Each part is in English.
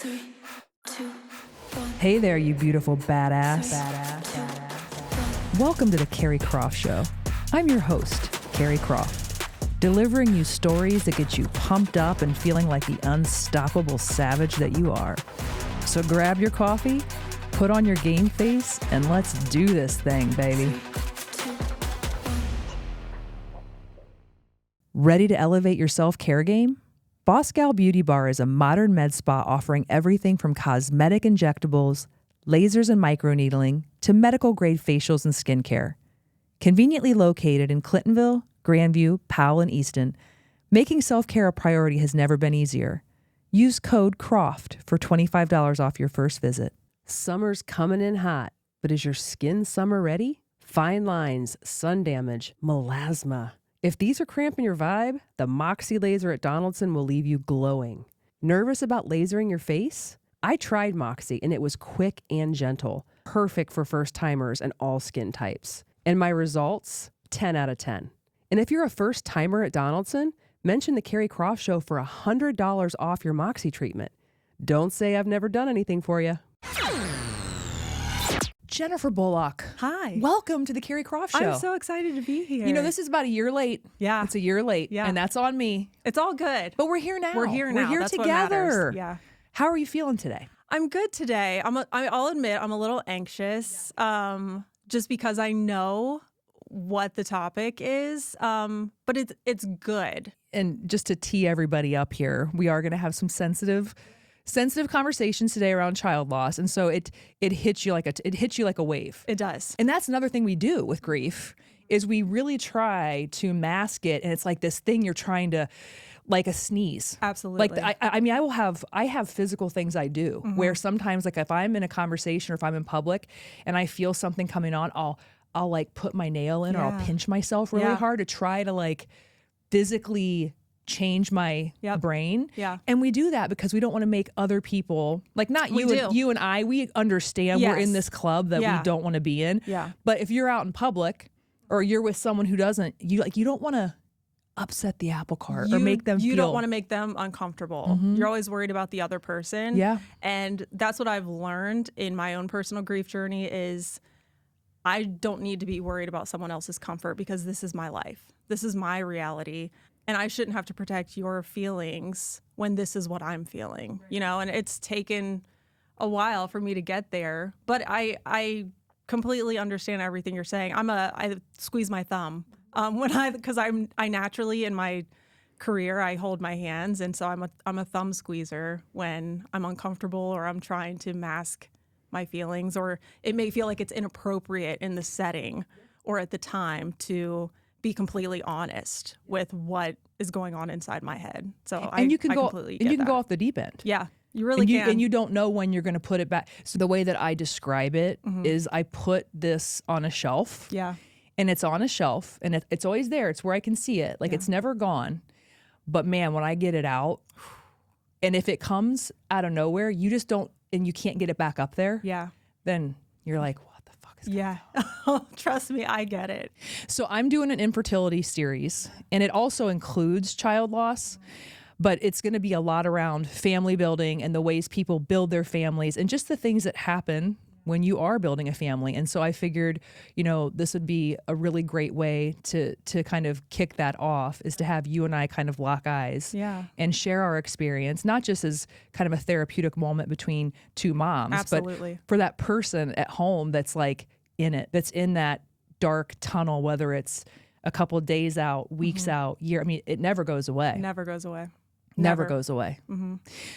3, 2, 1. Hey there, you beautiful badass. Welcome to the Carrie Croft Show. I'm your host, Carrie Croft, delivering you stories that get you pumped up and feeling like the unstoppable savage that you are. So grab your coffee, put on your game face, and let's do this thing, baby. 3, 2, 1. Ready to elevate your self-care game? Boss Gal Beauty Bar is a modern med spa offering everything from cosmetic injectables, lasers and microneedling, to medical-grade facials and skincare. Conveniently located in Clintonville, Grandview, Powell, and Easton, making self-care a priority has never been easier. Use code CROFT for $25 off your first visit. Summer's coming in hot, but is your skin summer ready? Fine lines, sun damage, melasma. If these are cramping your vibe, the Moxie Laser at Donaldson will leave you glowing. Nervous about lasering your face? I tried Moxie and it was quick and gentle, perfect for first-timers and all skin types. And my results? 10 out of 10. And if you're a first-timer at Donaldson, mention the Carrie Croft Show for $100 off your Moxie treatment. Don't say I've never done anything for you. Jennifer Bullock. Hi. Welcome to the Carrie Croft Show. I'm so excited to be here. You know, this is about a year late. Yeah. It's a year late. Yeah. And that's on me. It's all good. But we're here now. We're here now. We're here That's what together. matters. Yeah. How are you feeling today? I'm good today. I'll admit I'm a little anxious just because I know what the topic is, but it's good. And just to tee everybody up here, we are going to have some sensitive conversations today around child loss, and so it hits you like a wave. It does. And that's another thing we do with grief is we really try to mask it, and it's like this thing you're trying to, like a sneeze. Absolutely. Like I have physical things I do where sometimes, like if I'm in a conversation or if I'm in public and I feel something coming on, I'll like put my nail in or I'll pinch myself really hard to try to like physically change my brain. Yeah. And we do that because we don't want to make other people, like not you and I, we understand we're in this club that we don't want to be in. Yeah. But if you're out in public or you're with someone who doesn't, you don't want to upset the apple cart or make them feel. You don't want to make them uncomfortable. You're always worried about the other person. Yeah. And that's what I've learned in my own personal grief journey is I don't need to be worried about someone else's comfort because this is my life. This is my reality. And I shouldn't have to protect your feelings when this is what I'm feeling, you know, and it's taken a while for me to get there, but I completely understand everything you're saying. I squeeze my thumb because I naturally in my career, I hold my hands. And so I'm a thumb squeezer when I'm uncomfortable or I'm trying to mask my feelings, or it may feel like it's inappropriate in the setting or at the time to be completely honest with what is going on inside my head. So you can go off the deep end. Yeah, you really can. And you don't know when you're going to put it back. So the way that I describe it is I put this on a shelf. Yeah. And it's on a shelf and it's always there. It's where I can see it. Like it's never gone. But man, when I get it out and if it comes out of nowhere, you just don't, and you can't get it back up there. Yeah. Then you're like, what the fuck is going on? Trust me, I get it. So I'm doing an infertility series, and it also includes child loss, but it's going to be a lot around family building and the ways people build their families and just the things that happen when you are building a family. And so I figured, you know, this would be a really great way to kind of kick that off, is to have you and I kind of lock eyes and share our experience, not just as kind of a therapeutic moment between two moms, Absolutely. but for that person at home that's like in it, that's in that dark tunnel, whether it's a couple of days out, weeks out, year. I mean, it never goes away. Never goes away. Never goes away.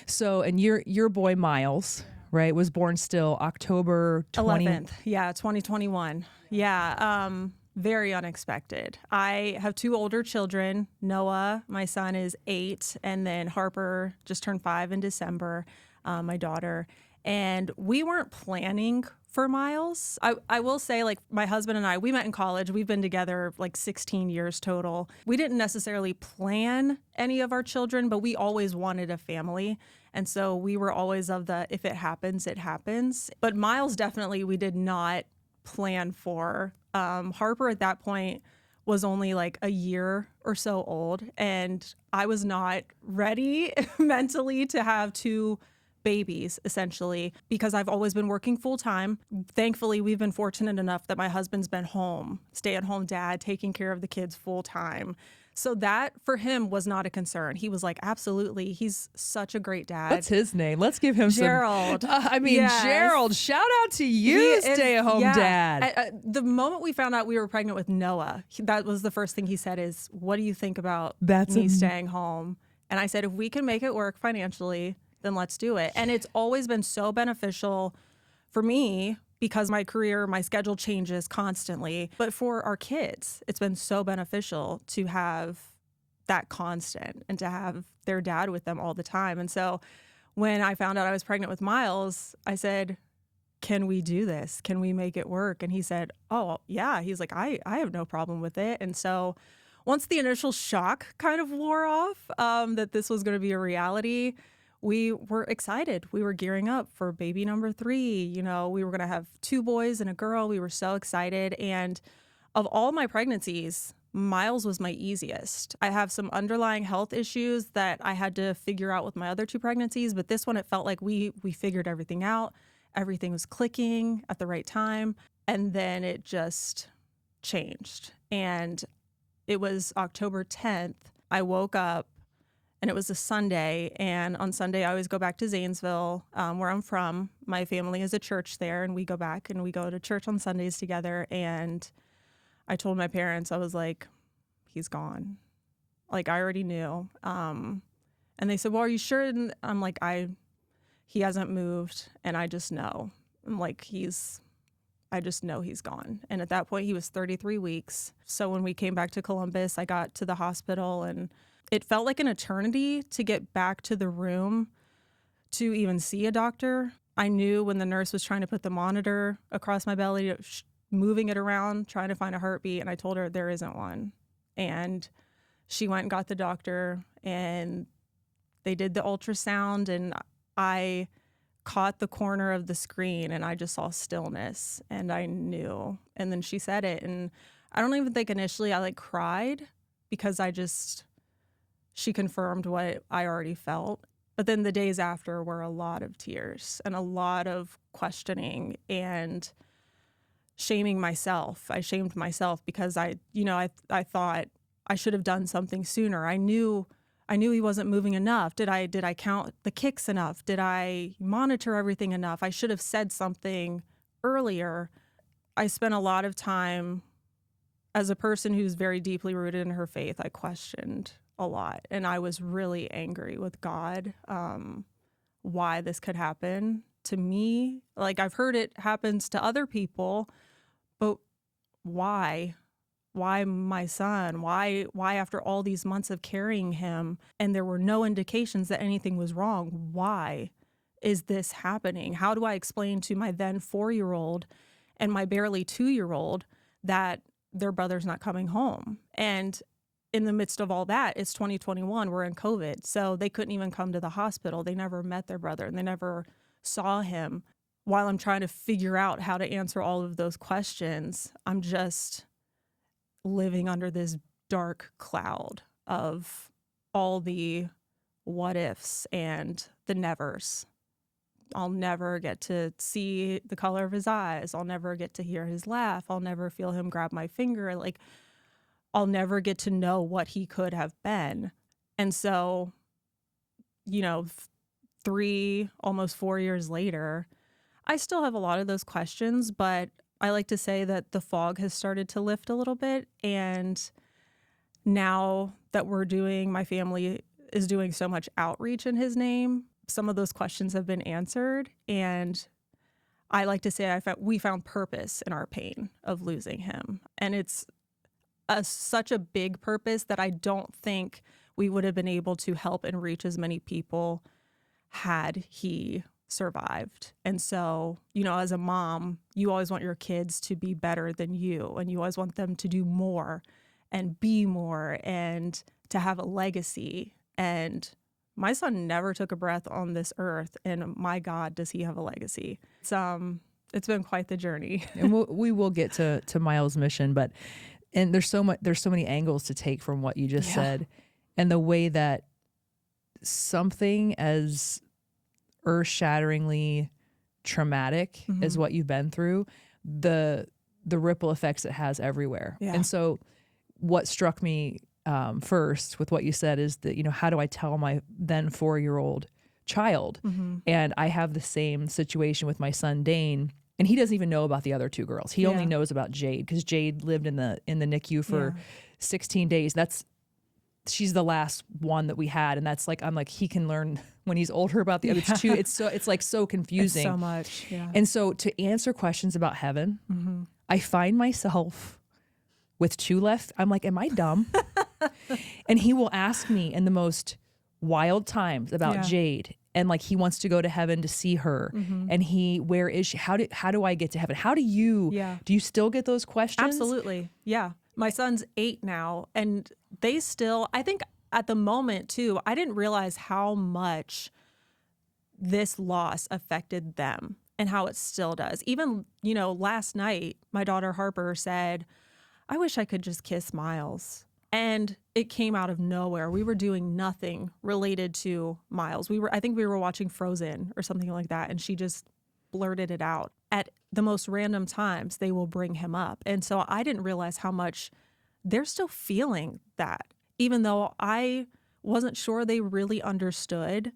So, and your boy Miles, right, was born still October 11th. Yeah, 2021. Yeah, very unexpected. I have two older children. Noah, my son, is 8, and then Harper just turned 5 in December, my daughter. And we weren't planning for Miles. I will say, like, my husband and I, we met in college. We've been together like 16 years total. We didn't necessarily plan any of our children, but we always wanted a family. And so we were always of the, if it happens, it happens. But Miles, definitely, we did not plan for. Harper at that point was only like a year or so old, and I was not ready mentally to have two babies, essentially, because I've always been working full time. Thankfully, we've been fortunate enough that my husband's been home, stay-at-home dad, taking care of the kids full time. So that for him was not a concern. He was like, absolutely. He's such a great dad. What's his name? Let's give him Gerald. Yes. Gerald, shout out to you, stay-at-home dad. The moment we found out we were pregnant with Noah, that was the first thing he said is, what do you think about me staying home? And I said, if we can make it work financially, then let's do it. And it's always been so beneficial for me because my career, my schedule changes constantly. But for our kids, it's been so beneficial to have that constant and to have their dad with them all the time. And so when I found out I was pregnant with Miles, I said, can we do this? Can we make it work? And he said, oh, yeah. He's like, I have no problem with it. And so once the initial shock kind of wore off, that this was going to be a reality, we were excited. We were gearing up for baby number 3. You know, we were going to have 2 boys and a girl. We were so excited. And of all my pregnancies, Miles was my easiest. I have some underlying health issues that I had to figure out with my other 2 pregnancies, but this one, it felt like we figured everything out. Everything was clicking at the right time. And then it just changed. And it was October 10th. I woke up and it was a Sunday. And on Sunday, I always go back to Zanesville, where I'm from. My family has a church there, and we go back and we go to church on Sundays together. And I told my parents, I was like, he's gone. Like, I already knew. And they said, well, are you sure? And I'm like, he hasn't moved, and I just know. I'm like, I just know he's gone. And at that point, he was 33 weeks. So when we came back to Columbus, I got to the hospital, and it felt like an eternity to get back to the room to even see a doctor. I knew when the nurse was trying to put the monitor across my belly, moving it around, trying to find a heartbeat, and I told her there isn't one. And she went and got the doctor, and they did the ultrasound, and I caught the corner of the screen, and I just saw stillness, and I knew. And then she said it, and I don't even think initially I cried because she confirmed what I already felt. But then the days after were a lot of tears and a lot of questioning and shaming myself. I shamed myself because I thought I should have done something sooner. I knew he wasn't moving enough. Did I count the kicks enough? Did I monitor everything enough? I should have said something earlier. I spent a lot of time as a person who's very deeply rooted in her faith. I questioned a lot, and I was really angry with God, why this could happen to me. Like, I've heard it happens to other people, but why? Why my son? Why after all these months of carrying him and there were no indications that anything was wrong? Why is this happening? How do I explain to my then 4-year-old and my barely 2-year-old that their brother's not coming home? And in the midst of all that, it's 2021, we're in COVID. So they couldn't even come to the hospital. They never met their brother and they never saw him. While I'm trying to figure out how to answer all of those questions, I'm just living under this dark cloud of all the what ifs and the nevers. I'll never get to see the color of his eyes. I'll never get to hear his laugh. I'll never feel him grab my finger. I'll never get to know what he could have been. And so, 3, almost 4 years later, I still have a lot of those questions, but I like to say that the fog has started to lift a little bit. And now that my family is doing so much outreach in his name, some of those questions have been answered. And I like to say we found purpose in our pain of losing him. And it's such a big purpose that I don't think we would have been able to help and reach as many people had he survived. And so, as a mom, you always want your kids to be better than you, and you always want them to do more and be more and to have a legacy. And my son never took a breath on this earth, and my God, does he have a legacy. It's been quite the journey. And we will get to Miles' mission, and there's so many angles to take from what you just said, and the way that something as earth-shatteringly traumatic as what you've been through, the ripple effects it has everywhere. Yeah. And so what struck me first with what you said is that, you know, how do I tell my then 4-year-old child? And I have the same situation with my son Dane, and he doesn't even know about the other 2 girls. He only knows about Jade, because Jade lived in the NICU for 16 days. She's the last one that we had, and that's like, I'm like, he can learn when he's older about the other 2. It's like so confusing. It's so much. Yeah. And so to answer questions about heaven, I find myself with 2 left. I'm like, am I dumb? And he will ask me in the most wild times about Jade, and like he wants to go to heaven to see her, and where is she? How do I get to heaven? How do you? Do you still get those questions? Absolutely. Yeah. My son's 8 now, and they still, I think at the moment too, I didn't realize how much this loss affected them and how it still does. Even, you know, last night, my daughter Harper said, I wish I could just kiss Miles. And it came out of nowhere. We were doing nothing related to Miles. I think we were watching Frozen or something like that. And she just blurted it out. At the most random times, they will bring him up. And so I didn't realize how much they're still feeling that, even though I wasn't sure they really understood.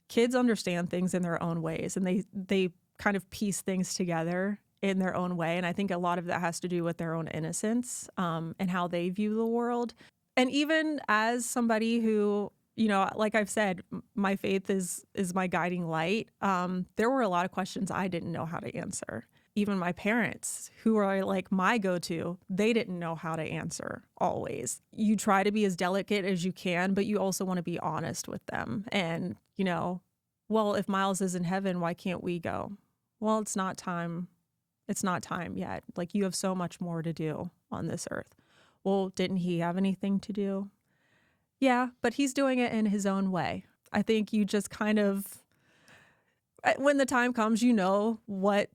Kids understand things in their own ways, and they kind of piece things together in their own way. And I think a lot of that has to do with their own innocence, and how they view the world. And even as somebody who, you know, like I've said, my faith is my guiding light. There were a lot of questions I didn't know how to answer. Even my parents, who are like my go-to, they didn't know how to answer always. You try to be as delicate as you can, but you also want to be honest with them. And, you know, well, if Miles is in heaven, why can't we go? Well, it's not time. It's not time yet. Like, you have so much more to do on this earth. Well, didn't he have anything to do? Yeah, but he's doing it in his own way. I think you just kind of, when the time comes, you know what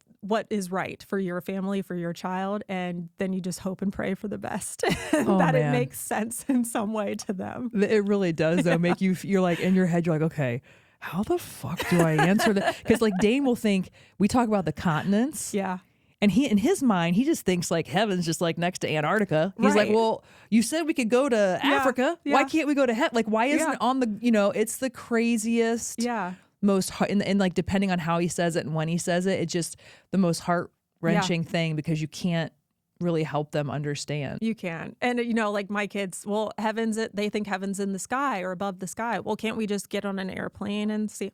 is right for your family, for your child, and then you just hope and pray for the best. That it makes sense in some way to them. It really does, though, make you're like, in your head, you're like, okay, how the fuck do I answer that? Because like Dane will think, we talk about the continents. Yeah. And he, in his mind, he just thinks like heaven's just like next to Antarctica. He's like, well, you said we could go to Africa. Yeah. Why can't we go to heaven? Like, why isn't it on the, you know, it's the craziest, most, and like, depending on how he says it and when he says it, it's just the most heart-wrenching thing, because you can't really help them understand. You can. And, you know, like my kids, well, they think heaven's in the sky or above the sky. Well, can't we just get on an airplane and see?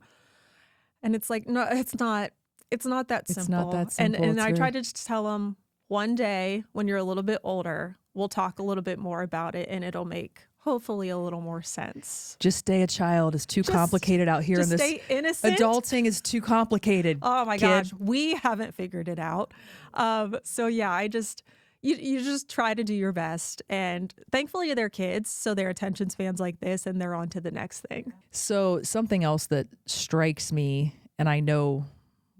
And it's like, no, it's not. It's not that simple. It's not that simple. And I try to just tell them, one day when you're a little bit older, we'll talk a little bit more about it, and it'll make hopefully a little more sense. Just stay a child. It's too complicated out here. Just in this stay innocent. Adulting is too complicated. Oh my kid. gosh, we haven't figured it out. So yeah, you just try to do your best, and thankfully they're kids, so their attention spans like this, and they're on to the next thing. So something else that strikes me, and I know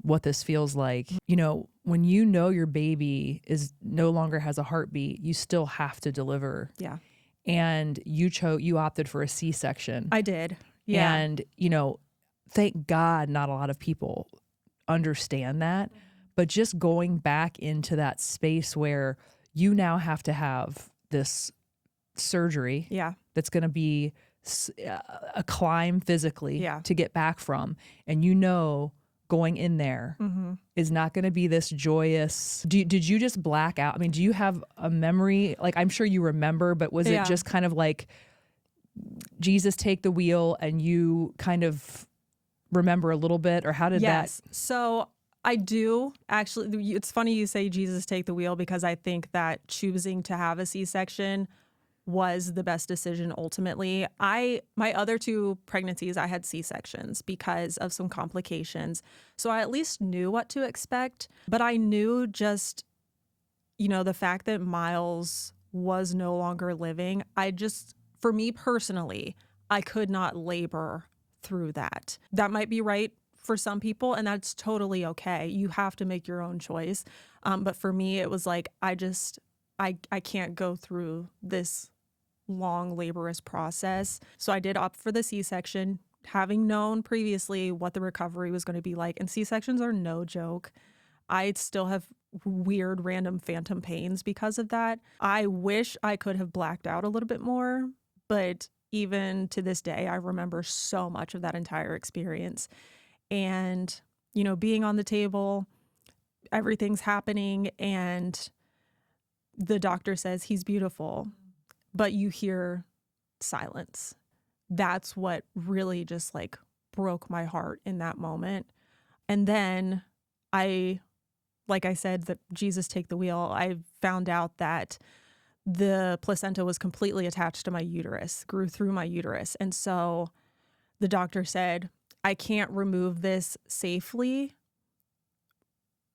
what this feels like, you know, when you know your baby is no longer has a heartbeat, you still have to deliver. Yeah. And you opted for a C-section. I did. Yeah. And, you know, thank God not a lot of people understand that, but just going back into that space where you now have to have this surgery. Yeah. That's going to be a climb physically to get back from. And you know, going in there is not going to be this joyous. Did you just black out? I mean, do you have a memory? Like, I'm sure you remember, but was it just kind of like Jesus take the wheel and you kind of remember a little bit, or how did that? So I do actually. It's funny you say Jesus take the wheel, because I think that choosing to have a C-section was the best decision ultimately. My other 2 pregnancies, I had C-sections because of some complications. So I at least knew what to expect, but I knew just, you know, the fact that Miles was no longer living, for me personally, I could not labor through that. That might be right for some people, and that's totally okay. You have to make your own choice. But for me, it was like, I can't go through this long, laborious process. So I did opt for the C-section, having known previously what the recovery was going to be like, and C-sections are no joke. I still have weird random phantom pains because of that. I wish I could have blacked out a little bit more, but even to this day, I remember so much of that entire experience. And, you know, being on the table, everything's happening, and the doctor says he's beautiful, but you hear silence. That's what really just like broke my heart in that moment. And then like I said, that Jesus take the wheel, I found out that the placenta was completely attached to my uterus, grew through my uterus. And so the doctor said, I can't remove this safely.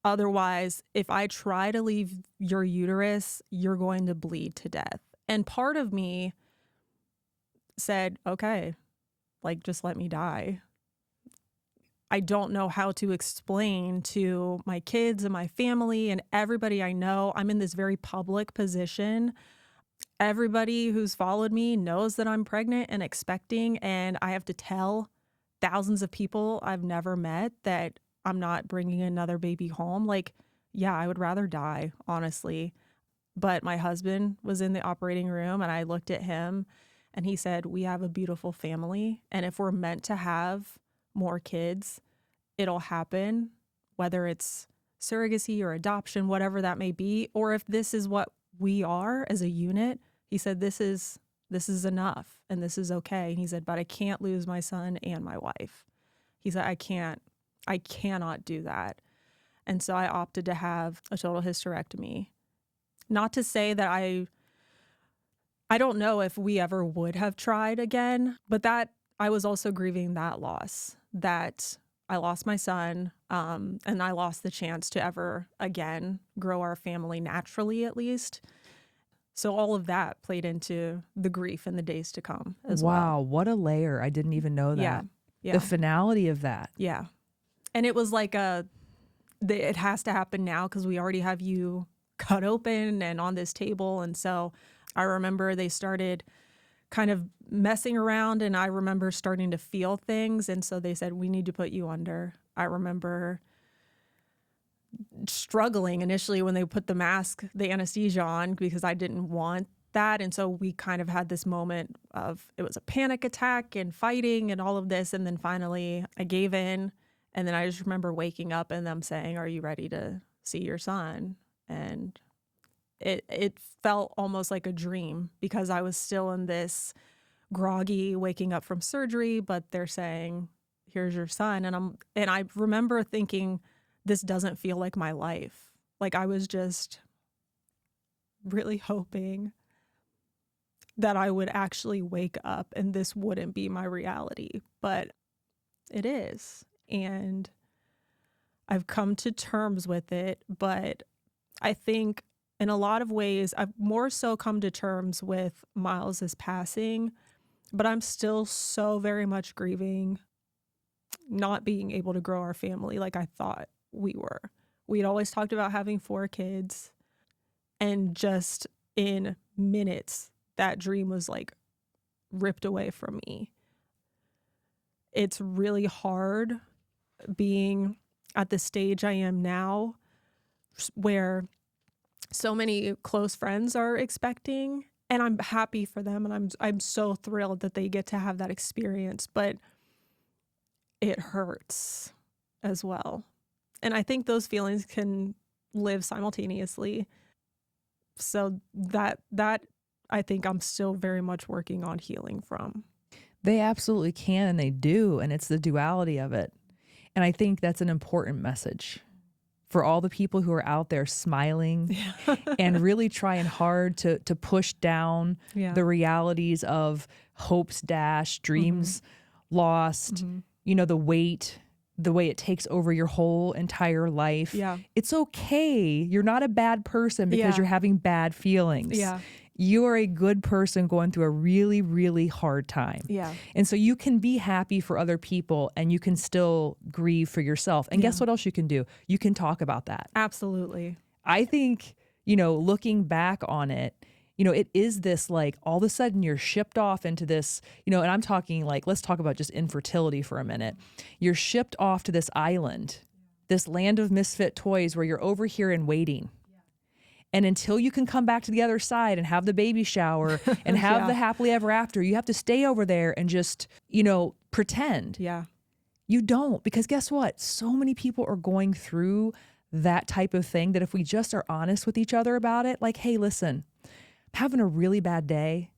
Otherwise, if I try to leave your uterus, you're going to bleed to death. And part of me said, okay, like, just let me die. I don't know how to explain to my kids and my family and everybody I know. I'm in this very public position. Everybody who's followed me knows that I'm pregnant and expecting, and I have to tell thousands of people I've never met that I'm not bringing another baby home. Like, yeah, I would rather die, honestly. But my husband was in the operating room, and I looked at him, and he said, we have a beautiful family, and if we're meant to have more kids, it'll happen, whether it's surrogacy or adoption, whatever that may be, or if this is what we are as a unit. He said, this is enough, and this is okay. And he said, but I can't lose my son and my wife. He said, I cannot do that. And so I opted to have a total hysterectomy. Not to say that I don't know if we ever would have tried again, but that I was also grieving that loss, that I lost my son, and I lost the chance to ever again grow our family naturally, at least. So all of that played into the grief in the days to come as well. Wow, what a layer. I didn't even know that. Yeah. The finality of that. Yeah. And it was like it has to happen now because we already have you cut open and on this table. And so I remember they started kind of messing around, and I remember starting to feel things. And so they said, we need to put you under. I remember struggling initially when they put the anesthesia on, because I didn't want that. And so we kind of had this moment of, it was a panic attack and fighting and all of this. And then finally I gave in. And then I just remember waking up and them saying, are you ready to see your son? And it felt almost like a dream, because I was still in this groggy waking up from surgery, but they're saying, here's your son. And I remember thinking, this doesn't feel like my life. Like, I was just really hoping that I would actually wake up and this wouldn't be my reality, but it is. And I've come to terms with it, but I think in a lot of ways, I've more so come to terms with Miles's passing, but I'm still so very much grieving not being able to grow our family like I thought we were. We'd always talked about having 4 kids, and just in minutes, that dream was like ripped away from me. It's really hard being at the stage I am now, where so many close friends are expecting, and I'm happy for them, and I'm so thrilled that they get to have that experience, but it hurts as well. And I think those feelings can live simultaneously. So that I think I'm still very much working on healing from. They absolutely can, and they do. And it's the duality of it. And I think that's an important message for all the people who are out there smiling and really trying hard to push down the realities of hopes dashed, dreams lost, you know, the weight, the way it takes over your whole entire life. Yeah. It's okay. You're not a bad person because you're having bad feelings. Yeah. You are a good person going through a really, really hard time. Yeah. And so you can be happy for other people, and you can still grieve for yourself. And guess what else you can do? You can talk about that. Absolutely. I think, you know, looking back on it, It is this like all of a sudden you're shipped off into this, and I'm talking like, let's talk about just infertility for a minute. You're shipped off to this island, this land of misfit toys where you're over here and waiting. And until you can come back to the other side and have the baby shower and have the happily ever after, you have to stay over there and just, pretend. Yeah. You don't, because guess what? So many people are going through that type of thing that if we just are honest with each other about it, like, hey, listen, I'm having a really bad day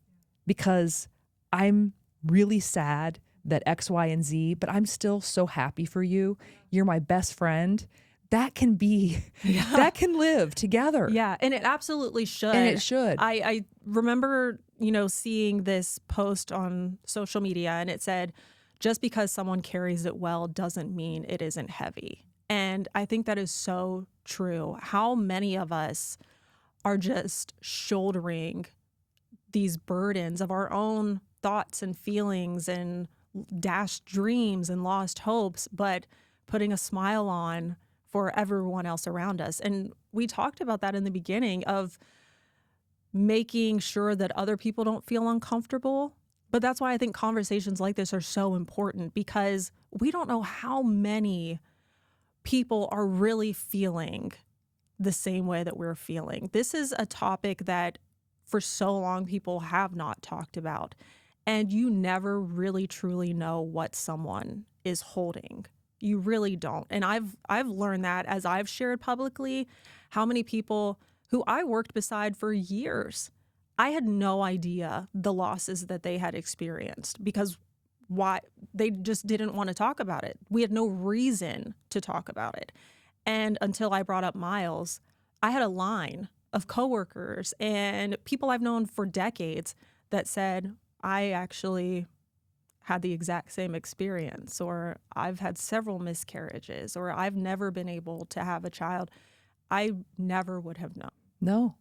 because I'm really sad that X, Y, and Z, but I'm still so happy for you. You're my best friend. That can be, that can live together. Yeah, and it absolutely should. And it should. I remember, seeing this post on social media, and it said, just because someone carries it well doesn't mean it isn't heavy. And I think that is so true. How many of us are just shouldering these burdens of our own thoughts and feelings and dashed dreams and lost hopes, but putting a smile on for everyone else around us. And we talked about that in the beginning of making sure that other people don't feel uncomfortable. But that's why I think conversations like this are so important, because we don't know how many people are really feeling the same way that we're feeling. This is a topic that for so long people have not talked about. And you never really truly know what someone is holding. You really don't. And I've learned that as I've shared publicly, how many people who I worked beside for years, I had no idea the losses that they had experienced, because why they just didn't want to talk about it. We had no reason to talk about it. And until I brought up Miles, I had a line of coworkers and people I've known for decades that said, I actually had the exact same experience, or I've had several miscarriages, or I've never been able to have a child. I never would have known. No.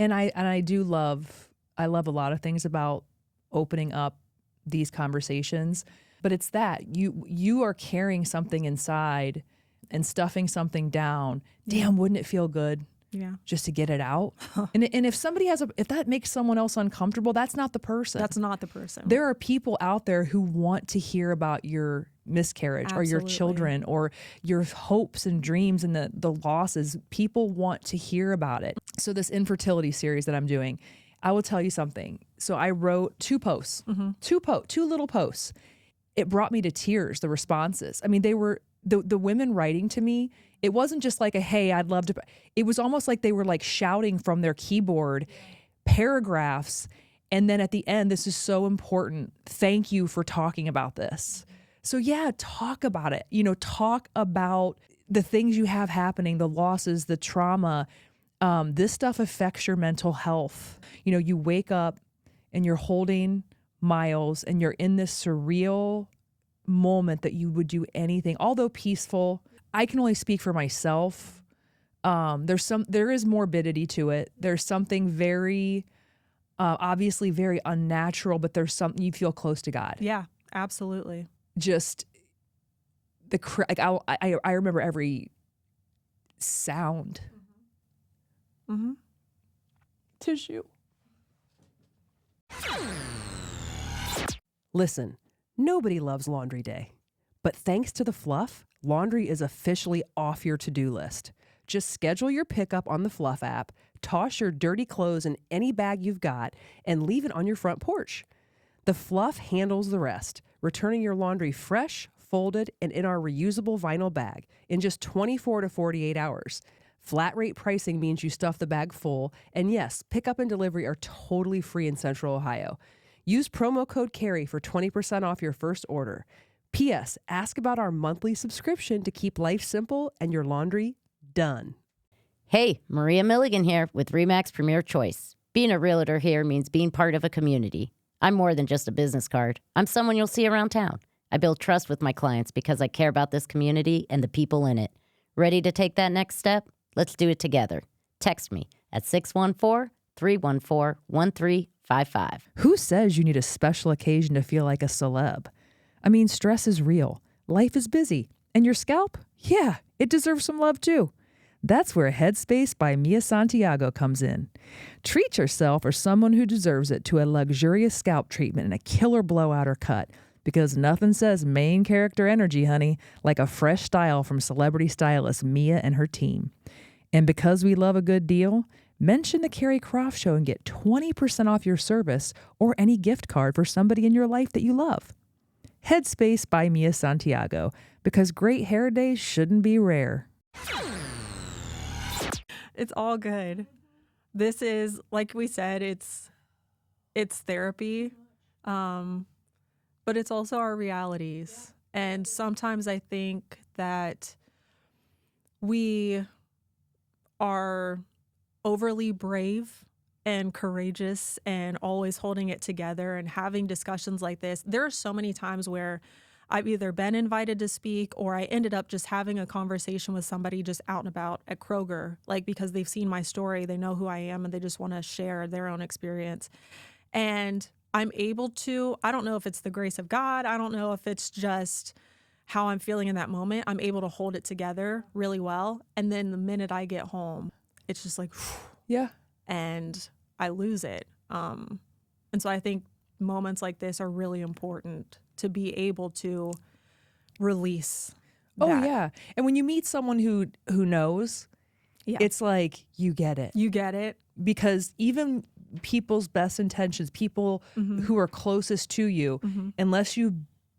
And I love a lot of things about opening up these conversations, but it's that you are carrying something inside and stuffing something down. Damn, wouldn't it feel good? Yeah. Just to get it out. And if somebody if that makes someone else uncomfortable, that's not the person. That's not the person. There are people out there who want to hear about your miscarriage or your Absolutely. children or your hopes and dreams and the losses. People want to hear about it. So this infertility series that I'm doing, I will tell you something. So I wrote 2 posts, 2 little posts. It brought me to tears, the responses. I mean, they were the women writing to me. It wasn't just like a, hey, I'd love to. It was almost like they were like shouting from their keyboard paragraphs. And then at the end, this is so important. Thank you for talking about this. So yeah, talk about it. Talk about the things you have happening, the losses, the trauma. This stuff affects your mental health. You wake up and you're holding Miles and you're in this surreal moment that you would do anything, although peaceful. I can only speak for myself. There is morbidity to it. There's something very, obviously very unnatural, but there's something you feel close to God. Yeah, absolutely. Just I remember every sound. Mm-hmm. Tissue. Listen, nobody loves laundry day. But thanks to the Fluff, laundry is officially off your to-do list. Just schedule your pickup on the Fluff app, toss your dirty clothes in any bag you've got, and leave it on your front porch. The Fluff handles the rest, returning your laundry fresh, folded, and in our reusable vinyl bag in just 24 to 48 hours. Flat rate pricing means you stuff the bag full, and yes, pickup and delivery are totally free in Central Ohio. Use promo code CARRY for 20% off your first order. P.S. Ask about our monthly subscription to keep life simple and your laundry done. Hey, Maria Milligan here with RE/MAX Premier Choice. Being a realtor here means being part of a community. I'm more than just a business card. I'm someone you'll see around town. I build trust with my clients because I care about this community and the people in it. Ready to take that next step? Let's do it together. Text me at 614-314-1355. Who says you need a special occasion to feel like a celeb? I mean, stress is real. Life is busy. And your scalp? Yeah, it deserves some love too. That's where Headspace by Mia Santiago comes in. Treat yourself or someone who deserves it to a luxurious scalp treatment and a killer blowout or cut, because nothing says main character energy, honey, like a fresh style from celebrity stylist Mia and her team. And because we love a good deal, mention the Carrie Croft Show and get 20% off your service or any gift card for somebody in your life that you love. Headspace by Mia Santiago, because great hair days shouldn't be rare. It's all good. This is, like we said, it's therapy, but it's also our realities. And sometimes I think that we are overly brave and courageous and always holding it together and having discussions like this. There are so many times where I've either been invited to speak or I ended up just having a conversation with somebody just out and about at Kroger, like because they've seen my story, they know who I am, and they just want to share their own experience. And I'm able to, I don't know if it's the grace of God, I don't know if it's just how I'm feeling in that moment, I'm able to hold it together really well. And then the minute I get home, it's just like, Yeah. and I lose it. And so I think moments like this are really important to be able to release Oh, that. yeah. And when you meet someone who knows, Yeah. it's like you get it. You get it. Because even people's best intentions, people who are closest to you, unless you've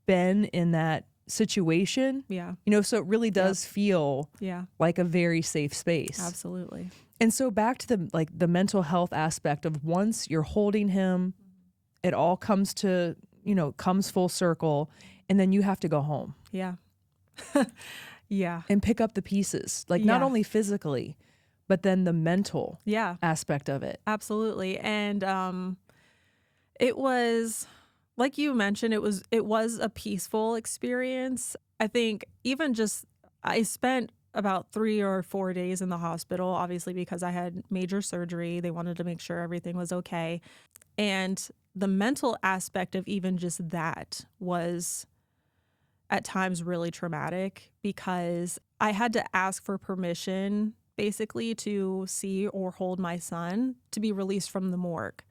been in that situation, Yeah. so it really does feel Yeah. like a very safe space. Absolutely. And so back to the mental health aspect of once you're holding him, it all comes to, comes full circle, and then you have to go home Yeah. Yeah. and pick up the pieces, like not Yeah. only physically, but then the mental Yeah. aspect of it. Absolutely. And it was, like you mentioned, it was a peaceful experience. I think even just I spent about 3 or 4 days in the hospital, obviously because I had major surgery. They wanted to make sure everything was okay. And the mental aspect of even just that was at times really traumatic because I had to ask for permission basically to see or hold my son to be released from the morgue.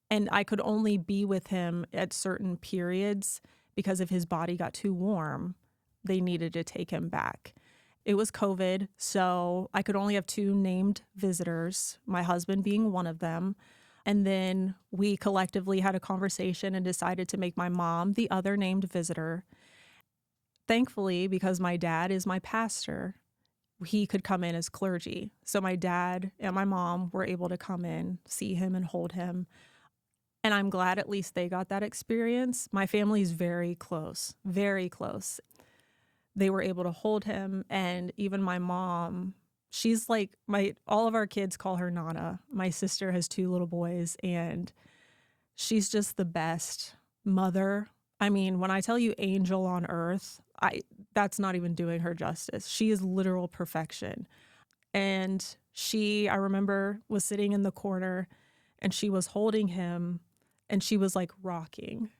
And I could only be with him at certain periods because if his body got too warm, they needed to take him back. It was COVID, so I could only have 2 named visitors, my husband being one of them. And then we collectively had a conversation and decided to make my mom the other named visitor. Thankfully, because my dad is my pastor, he could come in as clergy. So my dad and my mom were able to come in, see him and hold him. And I'm glad at least they got that experience. My family's very close, very close. They were able to hold him. And even my mom, she's like all of our kids call her Nana. My sister has 2 little boys and she's just the best mother. I mean, when I tell you angel on earth, that's not even doing her justice. She is literal perfection. And I remember, was sitting in the corner and she was holding him and she was like rocking.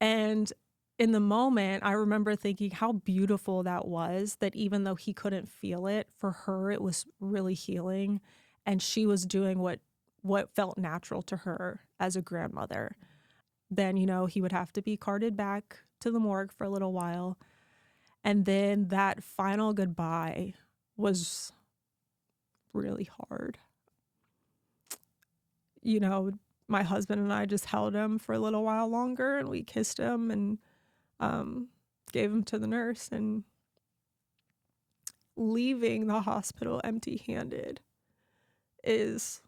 And in the moment, I remember thinking how beautiful that was, that even though he couldn't feel it, for her, it was really healing. And she was doing what felt natural to her as a grandmother. Then, he would have to be carted back to the morgue for a little while. And then that final goodbye was really hard. My husband and I just held him for a little while longer and we kissed him and gave him to the nurse. And leaving the hospital empty-handed is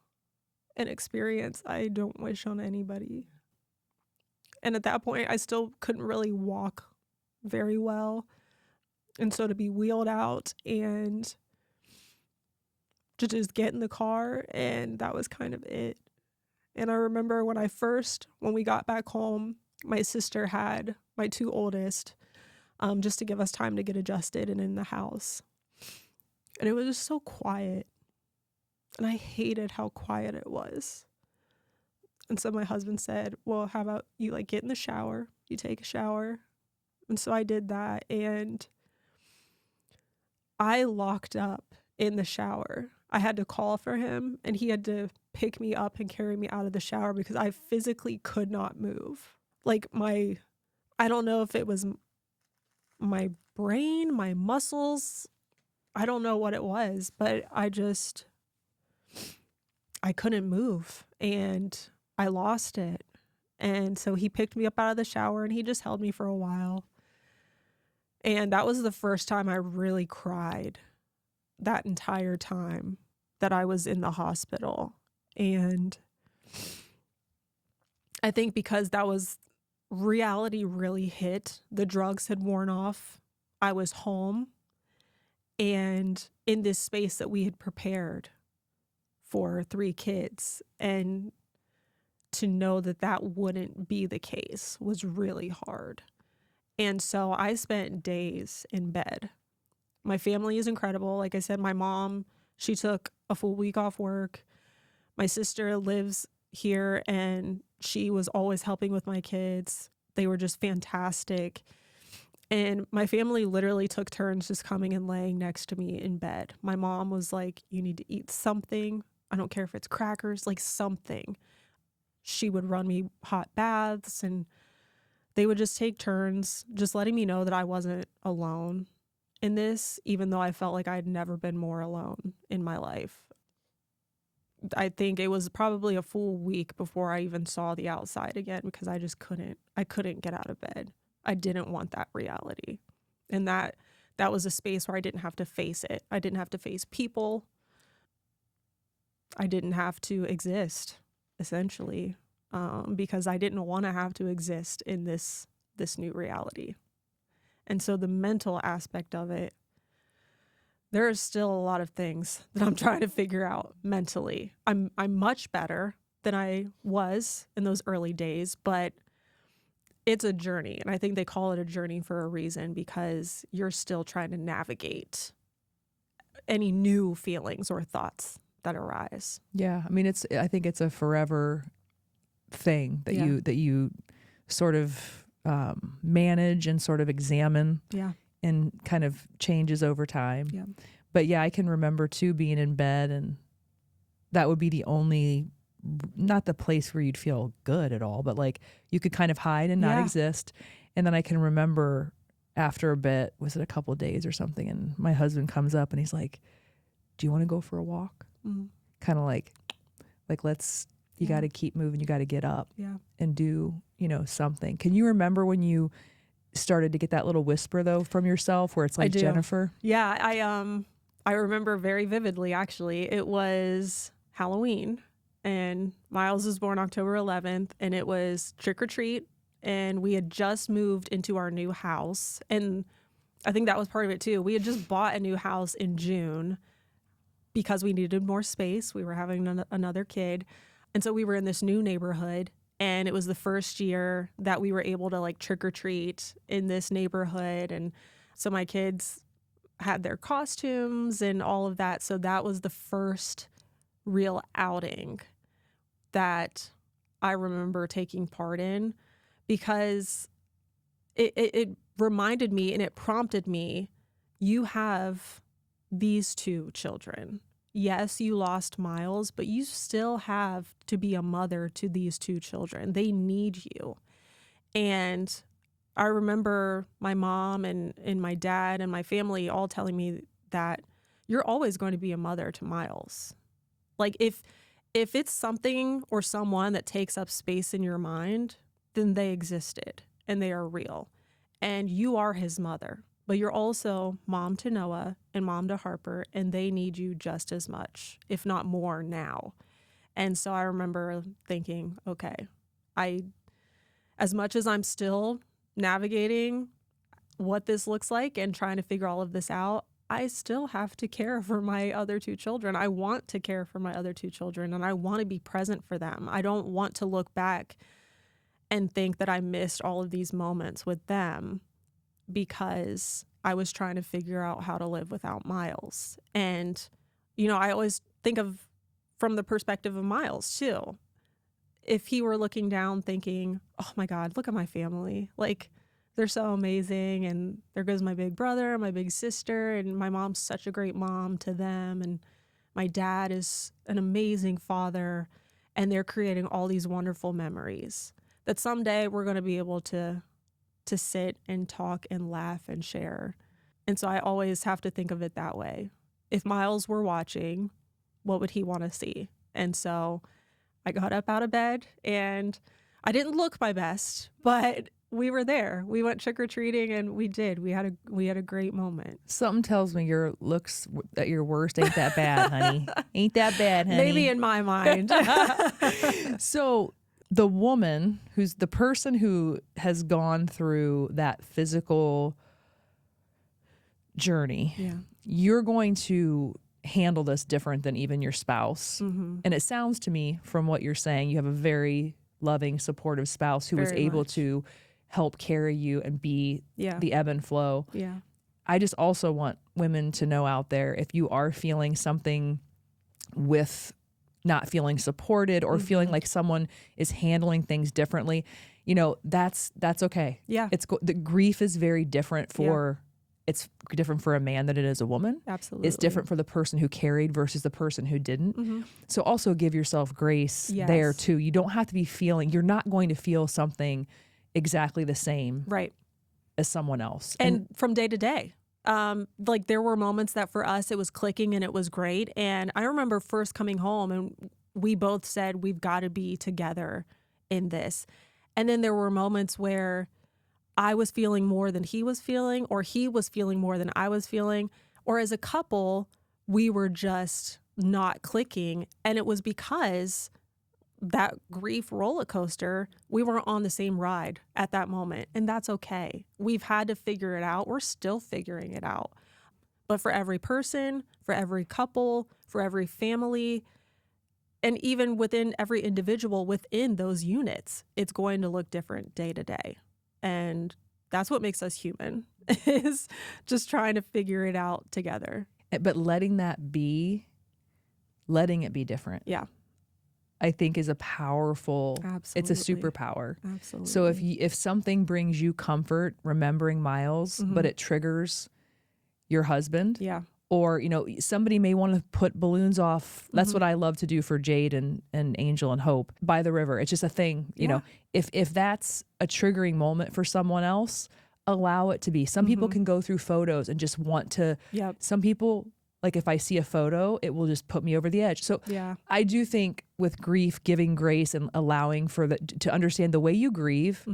an experience I don't wish on anybody. And at that point, I still couldn't really walk very well. And so to be wheeled out and to just get in the car, and that was kind of it. And I remember when we got back home, my sister had my 2 oldest, just to give us time to get adjusted and in the house. And it was just so quiet. And I hated how quiet it was. And so my husband said, well, how about you get in the shower, you take a shower. And so I did that and I locked up in the shower. I had to call for him, and he had to pick me up and carry me out of the shower because I physically could not move. Like I don't know if it was my brain, my muscles, I don't know what it was, but I couldn't move and I lost it. And so he picked me up out of the shower and he just held me for a while. And that was the first time I really cried that entire time that I was in the hospital. And I think because that was reality really hit, the drugs had worn off. I was home and in this space that we had prepared for 3 kids. And to know that that wouldn't be the case was really hard. And so I spent days in bed. My family is incredible. Like I said, my mom, she took a full week off work. My sister lives here and she was always helping with my kids. They were just fantastic. And my family literally took turns just coming and laying next to me in bed. My mom was like, you need to eat something. I don't care if it's crackers, like something. She would run me hot baths and they would just take turns, just letting me know that I wasn't alone in this, even though I felt like I'd never been more alone in my life. I think it was probably a full week before I even saw the outside again because I couldn't get out of bed. I didn't want that reality. And that was a space where I didn't have to face it. I didn't have to face people. I didn't have to exist, essentially, because I didn't want to have to exist in this new reality. And so the mental aspect of it, there are still a lot of things that I'm trying to figure out mentally. I'm much better than I was in those early days, but it's a journey. And I think they call it a journey for a reason because you're still trying to navigate any new feelings or thoughts that arise. Yeah. I mean, I think it's a forever thing that you sort of manage and sort of examine. Yeah. And kind of changes over time. Yeah. But yeah, I can remember too being in bed and that would be the only, not the place where you'd feel good at all, but like you could kind of hide and not exist. And then I can remember after a bit, was it a couple of days or something? And my husband comes up and he's like, do you want to go for a walk? Kind of like you got to keep moving. You got to get up and do, something. Can you remember when you started to get that little whisper though from yourself where it's like, Jennifer? Yeah, I remember very vividly actually. It was Halloween and Miles was born October 11th and it was trick or treat and we had just moved into our new house and I think that was part of it too. We had just bought a new house in June because we needed more space. We were having another kid. And so we were in this new neighborhood. And it was the first year that we were able to like trick or treat in this neighborhood. And so my kids had their costumes and all of that. So that was the first real outing that I remember taking part in because it reminded me and it prompted me, you have these 2 children. Yes, you lost Miles, but you still have to be a mother to these 2 children. They need you. And I remember my mom and my dad and my family all telling me that you're always going to be a mother to Miles. Like if it's something or someone that takes up space in your mind, then they existed and they are real. And you are his mother. But you're also mom to Noah and mom to Harper, and they need you just as much, if not more now. And so I remember thinking, okay, as much as I'm still navigating what this looks like and trying to figure all of this out, I still have to care for my other 2 children. I want to care for my other 2 children, and I want to be present for them. I don't want to look back and think that I missed all of these moments with them because I was trying to figure out how to live without Miles. And, I always think of from the perspective of Miles too. If he were looking down thinking, oh my God, look at my family. Like, they're so amazing. And there goes my big brother, my big sister, and my mom's such a great mom to them. And my dad is an amazing father. And they're creating all these wonderful memories that someday we're going to be able to sit and talk and laugh and share. And so I always have to think of it that way. If Miles were watching, what would he want to see? And so I got up out of bed and I didn't look my best, but we were there. We went trick-or-treating and we did. We had a great moment. Something tells me your looks at your worst ain't that bad, honey. Ain't that bad, honey. Maybe in my mind. So the woman who's the person who has gone through that physical journey, you're going to handle this different than even your spouse. And it sounds to me from what you're saying, you have a very loving, supportive spouse who was able to help carry you and be the ebb and flow. I just also want women to know out there, if you are feeling something with not feeling supported or feeling like someone is handling things differently, you know, that's okay. The grief is very different for it's different for a man than it is a woman. Absolutely. It's different for the person who carried versus the person who didn't. So also give yourself grace there too. You don't have to be feeling, you're not going to feel something exactly the same as someone else. And from day to day. Like there were moments that for us it was clicking and it was great. And I remember first coming home and we both said we've got to be together in this. And then there were moments where I was feeling more than he was feeling, or he was feeling more than I was feeling, or as a couple, we were just not clicking. And it was because that grief roller coaster, we weren't on the same ride at that moment. And that's okay. We've had to figure it out. We're still figuring it out. But for every person, for every couple, for every family, and even within every individual within those units, it's going to look different day to day. And that's what makes us human, is just trying to figure it out together. But letting it be different. I think is a powerful, it's a superpower. Absolutely. So if something brings you comfort, remembering Miles, but it triggers your husband, or, you know, somebody may want to put balloons off. That's what I love to do for Jade and Angel and Hope by the river. It's just a thing, you know, if that's a triggering moment for someone else, allow it to be. Some people can go through photos and just want to, some people, like if I see a photo, it will just put me over the edge. So I do think with grief, giving grace and allowing for to understand the way you grieve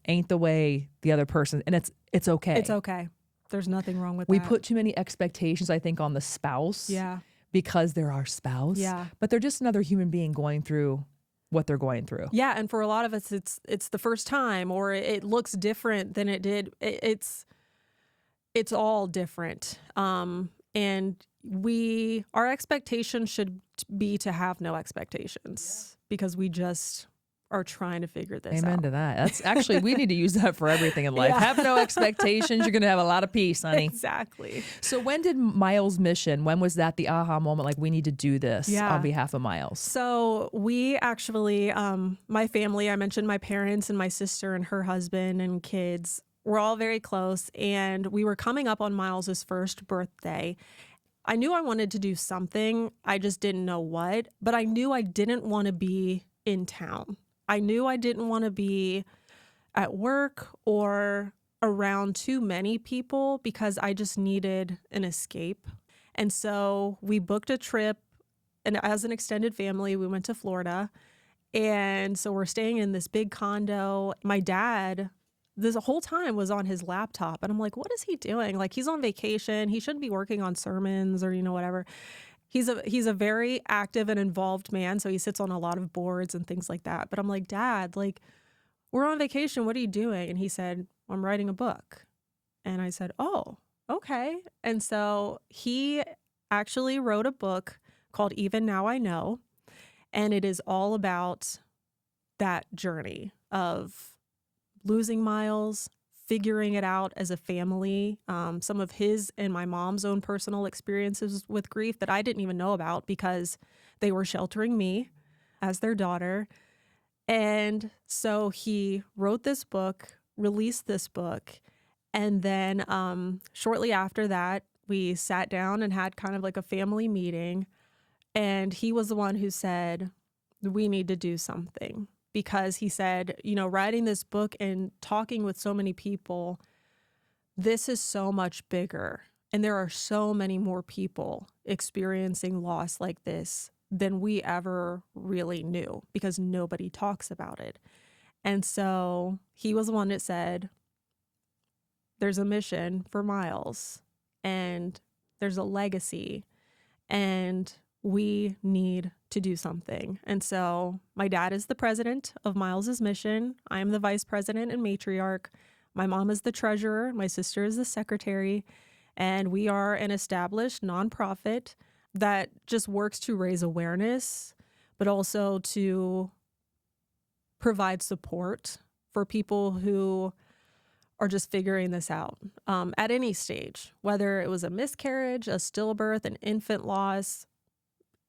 ain't the way the other person, and it's okay. It's okay. There's nothing wrong with that. We put too many expectations, I think, on the spouse. Because they're our spouse. But they're just another human being going through what they're going through. And for a lot of us, it's the first time, or it looks different than it did. It's all different. And our expectation should be to have no expectations, because we just are trying to figure this out. Amen to that. That's actually, we need to use that for everything in life. Have no expectations. You're going to have a lot of peace, honey. Exactly. So when did Miles' mission, when was that the aha moment? Like, we need to do this on behalf of Miles. So we actually, my family, I mentioned my parents and my sister and her husband and kids, we're all very close. And we were coming up on Miles's first birthday. I knew I wanted to do something. I just didn't know what, but I knew I didn't want to be in town. I knew I didn't want to be at work or around too many people, because I just needed an escape. And so we booked a trip, and as an extended family, we went to Florida. And so we're staying in this big condo. My dad, this whole time, was on his laptop. And I'm like, what is he doing? Like, he's on vacation. He shouldn't be working on sermons or, whatever. He's a very active and involved man, so he sits on a lot of boards and things like that. But I'm like, Dad, like, we're on vacation. What are you doing? And he said, I'm writing a book. And I said, oh, okay. And so he actually wrote a book called Even Now I Know. And it is all about that journey of losing Miles, figuring it out as a family, some of his and my mom's own personal experiences with grief that I didn't even know about, because they were sheltering me as their daughter. And so he wrote this book released this book. And then shortly after that, we sat down and had kind of like a family meeting. And he was the one who said, we need to do something, because he said, writing this book and talking with so many people, this is so much bigger. And there are so many more people experiencing loss like this than we ever really knew, because nobody talks about it. And so he was the one that said, there's a mission for Miles and there's a legacy and we need to do something. And so my dad is the president of Miles's mission. I am the vice president and matriarch. My mom is the treasurer. My sister is the secretary. And we are an established nonprofit that just works to raise awareness, but also to provide support for people who are just figuring this out at any stage, whether it was a miscarriage, a stillbirth, an infant loss,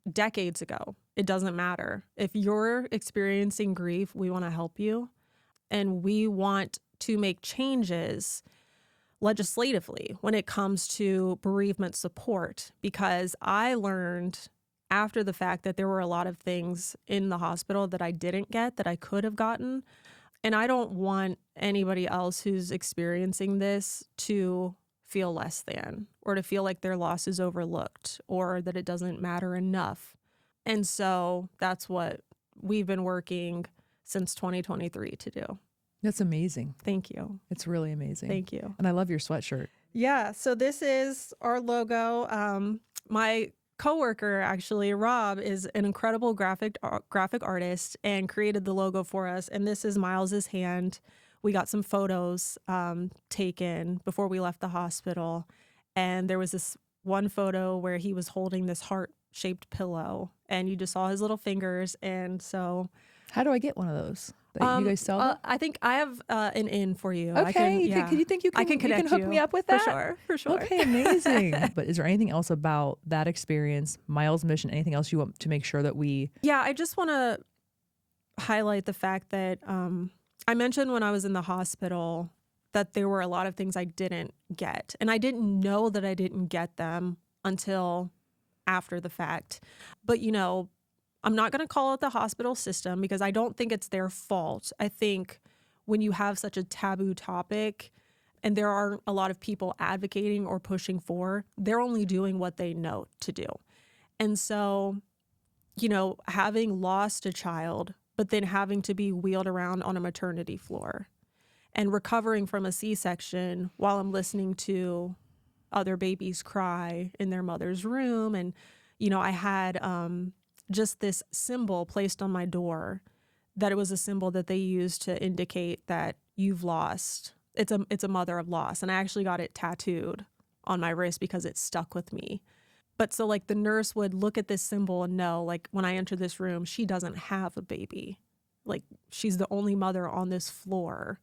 decades ago. It doesn't matter. If you're experiencing grief, we want to help you. And we want to make changes legislatively when it comes to bereavement support, because I learned after the fact that there were a lot of things in the hospital that I didn't get that I could have gotten. And I don't want anybody else who's experiencing this to feel less than, or to feel like their loss is overlooked, or that it doesn't matter enough. And so that's what we've been working since 2023 to do. That's amazing. Thank you. It's really amazing. Thank you. And I love your sweatshirt. Yeah, so this is our logo. My coworker, actually, Rob, is an incredible graphic artist and created the logo for us. And this is Miles's hand. We got some photos taken before we left the hospital. And there was this one photo where he was holding this heart-shaped pillow, and you just saw his little fingers. And so... How do I get one of those? That you guys sell them? I think I have an in for you. Okay. I can, yeah. You think you can, I can connect hook me up with that? For sure. Okay, amazing. But is there anything else about that experience, Miles' mission, anything else you want to make sure that we... Yeah, I just want to highlight the fact that I mentioned when I was in the hospital that there were a lot of things I didn't get. And I didn't know that I didn't get them until after the fact. But, I'm not going to call it the hospital system, because I don't think it's their fault. I think when you have such a taboo topic and there aren't a lot of people advocating or pushing for, they're only doing what they know to do. And so, having lost a child, but then having to be wheeled around on a maternity floor and recovering from a C-section while I'm listening to other babies cry in their mother's room. And, I had... just this symbol placed on my door, that it was a symbol that they used to indicate that you've lost. It's a mother of loss. And I actually got it tattooed on my wrist because it stuck with me. But so the nurse would look at this symbol and know, when I enter this room, she doesn't have a baby. She's the only mother on this floor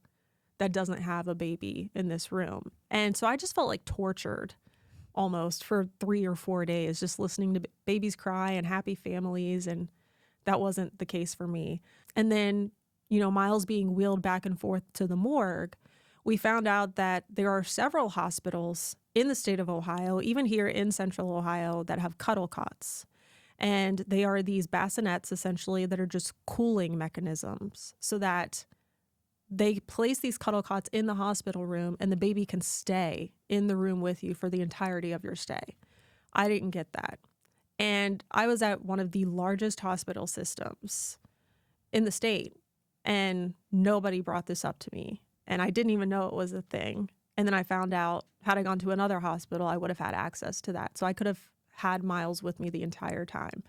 that doesn't have a baby in this room. And so I just felt tortured almost for 3 or 4 days, just listening to babies cry and happy families. And that wasn't the case for me. And then, Miles being wheeled back and forth to the morgue, we found out that there are several hospitals in the state of Ohio, even here in central Ohio, that have cuddle cots. And they are these bassinets, essentially, that are just cooling mechanisms, so that they place these cuddle cots in the hospital room and the baby can stay in the room with you for the entirety of your stay. I didn't get that. And I was at one of the largest hospital systems in the state, and nobody brought this up to me. And I didn't even know it was a thing. And then I found out, had I gone to another hospital, I would have had access to that. So I could have had Miles with me the entire time.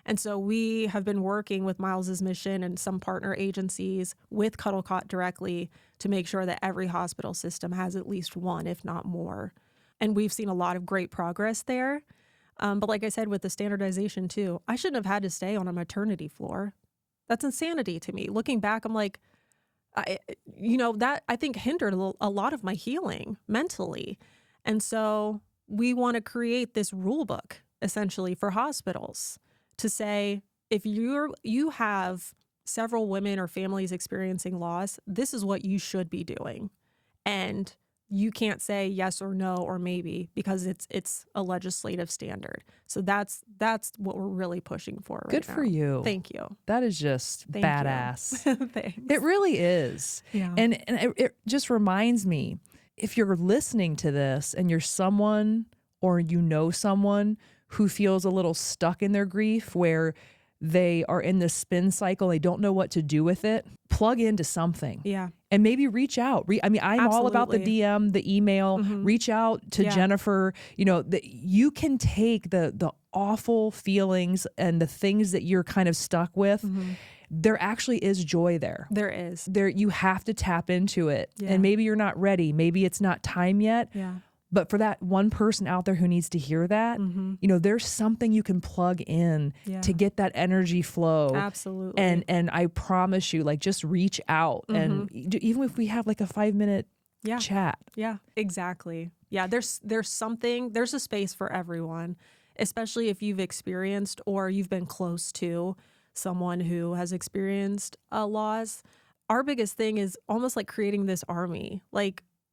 And so we have been working with Miles's mission and some partner agencies with Cuddle Cot directly to make sure that every hospital system has at least one, if not more. And we've seen a lot of great progress there. But like I said, with the standardization too, I shouldn't have had to stay on a maternity floor. That's insanity to me. Looking back, I'm like, that I think hindered a lot of my healing mentally. And so we want to create this rule book essentially for hospitals to say, if you have several women or families experiencing loss, this is what you should be doing. And you can't say yes or no or maybe because it's a legislative standard. So that's what we're really pushing for right now. Good for you. Thank you. That is just Thank you. badass. Thanks. It really is. Yeah. And it just reminds me, if you're listening to this and you're someone or you know someone who feels a little stuck in their grief, where they are in this spin cycle, they don't know what to do with it, plug into something. Yeah. And maybe reach out. I'm all about the Absolutely. DM, the email. Reach out to Yeah. Jennifer. You can take the awful feelings and the things that you're kind of stuck with. There actually is joy there. There is. There, you have to tap into it. Yeah. And maybe you're not ready. Maybe it's not time yet. Yeah. But for that one person out there who needs to hear that, there's something you can plug in Yeah. to get that energy flow. Absolutely. And I promise you, just reach out. And even if we have a 5-minute Yeah. chat. Yeah, exactly. Yeah, there's a space for everyone, especially if you've experienced or you've been close to someone who has experienced a loss. Our biggest thing is almost like creating this army.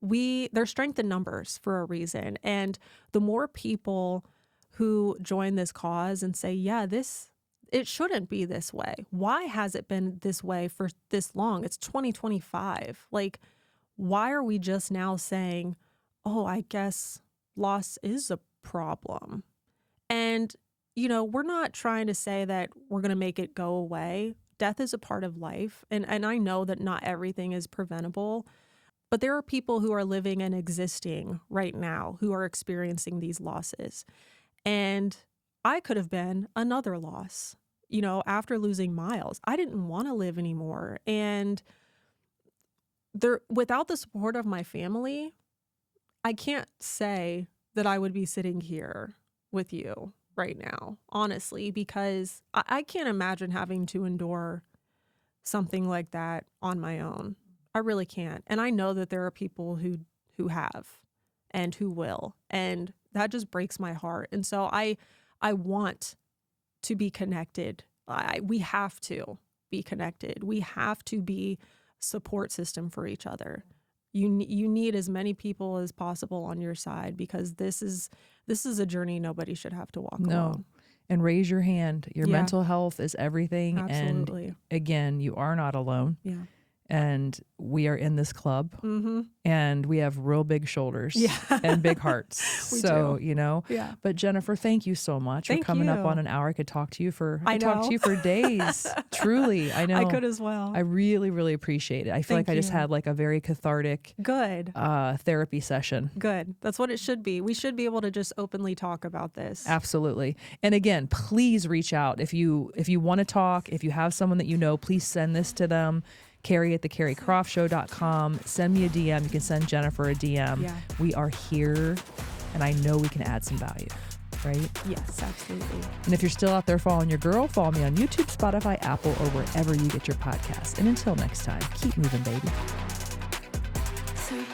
There's strength in numbers for a reason. And the more people who join this cause and say, yeah, it shouldn't be this way. Why has it been this way for this long? It's 2025. Why are we just now saying, oh, I guess loss is a problem? And, we're not trying to say that we're going to make it go away. Death is a part of life. And I know that not everything is preventable. But there are people who are living and existing right now who are experiencing these losses. And I could have been another loss. After losing Miles, I didn't want to live anymore. And without the support of my family, I can't say that I would be sitting here with you right now, honestly, because I can't imagine having to endure something like that on my own. I really can't. And I know that there are people who have and who will. And that just breaks my heart. And so I want to be connected. We have to be connected. We have to be a support system for each other. You need as many people as possible on your side, because this is a journey nobody should have to walk alone. And raise your hand. Your Yeah. mental health is everything. Absolutely. And again, you are not alone. Yeah. And we are in this club, and we have real big shoulders Yeah. and big hearts. We so, do. Yeah. But Jennifer, thank you so much Thank for coming up you. on an hour. I could talk to you for I talk know. to you for days. Truly, I know. I could as well. I really, really appreciate it. I feel Thank like I just you. had a very cathartic Good. therapy session. Good. That's what it should be. We should be able to just openly talk about this. Absolutely. And again, please reach out if you want to talk. If you have someone that you know, please send this to them. Carrie@thecarriecroftshow.com. Send me a DM. You can send Jennifer a DM. Yeah. We are here, and I know we can add some value, right? Yes, absolutely. And if you're still out there following your girl, follow me on YouTube, Spotify, Apple, or wherever you get your podcasts. And until next time, keep moving, baby. 3,